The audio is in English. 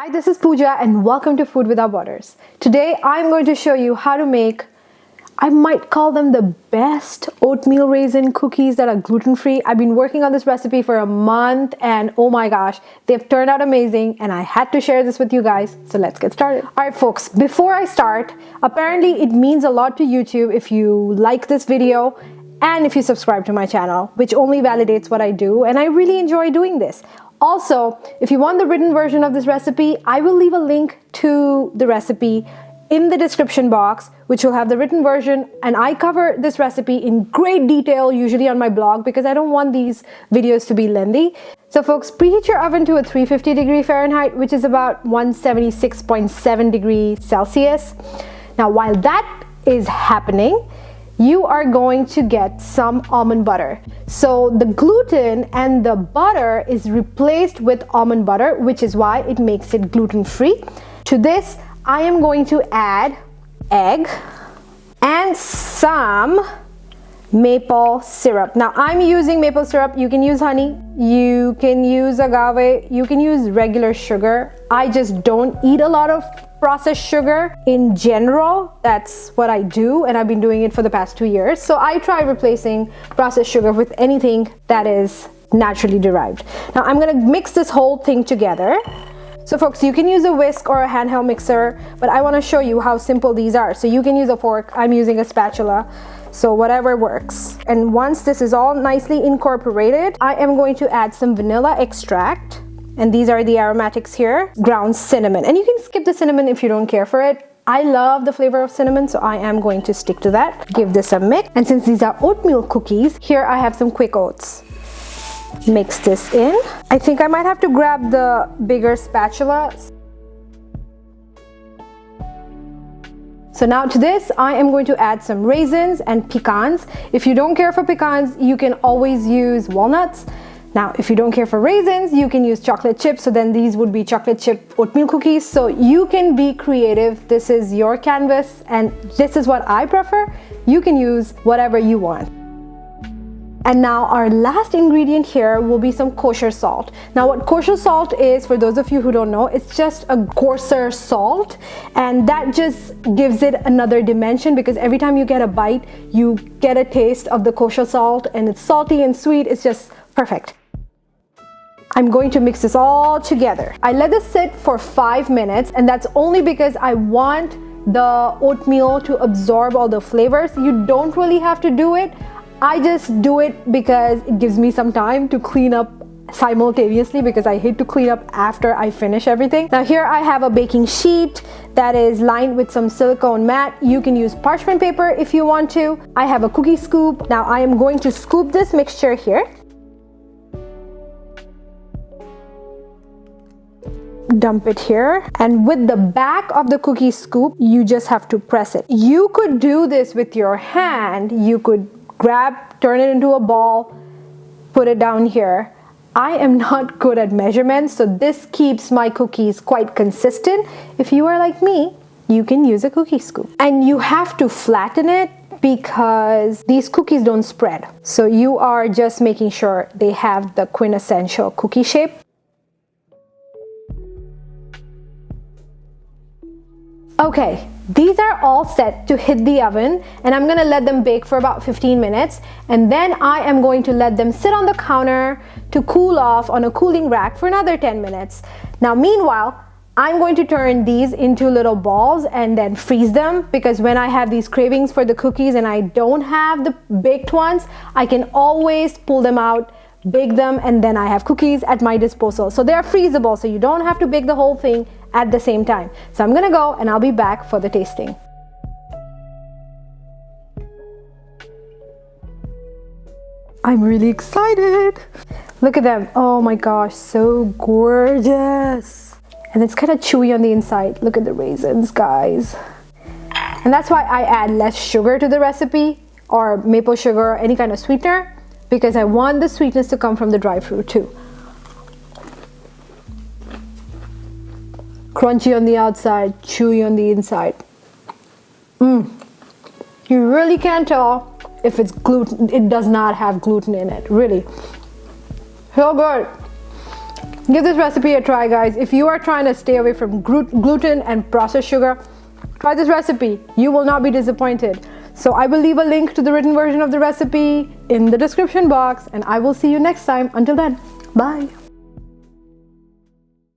Hi, this is Pooja and welcome to Food Without Borders. Today I'm going to show you how to make, I might call them the best oatmeal raisin cookies that are gluten-free. I've been working on this recipe for a month and oh my gosh, they've turned out amazing and I had to share this with you guys. So let's get started. All right folks, before I start, apparently it means a lot to YouTube if you like this video and if you subscribe to my channel, which only validates what I do and I really enjoy doing this. Also, if you want the written version of this recipe, I will leave a link to the recipe in the description box, which will have the written version, and I cover this recipe in great detail, usually on my blog, because I don't want these videos to be lengthy. So folks, preheat your oven to a 350 Fahrenheit, which is about 176.7 degrees Celsius. Now, while that is happening, you are going to get some almond butter. So the gluten and the butter is replaced with almond butter, which is why it makes it gluten-free. To this, I am going to add egg and some maple syrup. Now I'm using maple syrup. You can use honey, you can use agave, you can use regular sugar. I just don't eat a lot of processed sugar in general. That's what I do and I've been doing it for the past 2 years. So I try replacing processed sugar with anything that is naturally derived. Now I'm gonna mix this whole thing together. So folks, you can use a whisk or a handheld mixer, but I wanna show you how simple these are. So you can use a fork, I'm using a spatula. So whatever works. And once this is all nicely incorporated, I am going to add some vanilla extract. And these are the aromatics here, ground cinnamon. And you can skip the cinnamon if you don't care for it. I love the flavor of cinnamon, so I am going to stick to that. Give this a mix. And since these are oatmeal cookies, here I have some quick oats. Mix this in. I think I might have to grab the bigger spatula. So now to this, I am going to add some raisins and pecans. If you don't care for pecans, you can always use walnuts. Now, if you don't care for raisins, you can use chocolate chips. So then these would be chocolate chip oatmeal cookies. So you can be creative. This is your canvas and this is what I prefer. You can use whatever you want. And now our last ingredient here will be some kosher salt. Now what kosher salt is, for those of you who don't know, it's just a coarser salt and that just gives it another dimension because every time you get a bite, you get a taste of the kosher salt and it's salty and sweet. It's just perfect. I'm going to mix this all together. I let this sit for 5 minutes and that's only because I want the oatmeal to absorb all the flavors. You don't really have to do it. I just do it because it gives me some time to clean up simultaneously because I hate to clean up after I finish everything. Now here I have a baking sheet that is lined with some silicone mat. You can use parchment paper if you want to. I have a cookie scoop. Now I am going to scoop this mixture here. Dump it here, and with the back of the cookie scoop, you just have to press it. You could do this with your hand. You could grab, turn it into a ball, put it down here. I am not good at measurements, so this keeps my cookies quite consistent. If you are like me, you can use a cookie scoop. And you have to flatten it because these cookies don't spread. So you are just making sure they have the quintessential cookie shape. Okay, these are all set to hit the oven and I'm gonna let them bake for about 15 minutes and then I am going to let them sit on the counter to cool off on a cooling rack for another 10 minutes. Now meanwhile, I'm going to turn these into little balls and then freeze them because when I have these cravings for the cookies and I don't have the baked ones, I can always pull them out, bake them, and then I have cookies at my disposal. So they're freezable, so you don't have to bake the whole thing at the same time. So I'm gonna go and I'll be back for the tasting. I'm really excited. Look at them. Oh my gosh, so gorgeous. And it's kind of chewy on the inside. Look at the raisins, guys. And that's why I add less sugar to the recipe or maple sugar or any kind of sweetener because I want the sweetness to come from the dry fruit too. Crunchy on the outside, chewy on the inside. You really can't tell if it's gluten. It does not have gluten in it, really. So good. Give this recipe a try, guys. If you are trying to stay away from gluten and processed sugar, try this recipe. You will not be disappointed. So I will leave a link to the written version of the recipe in the description box, and I will see you next time. Until then, bye.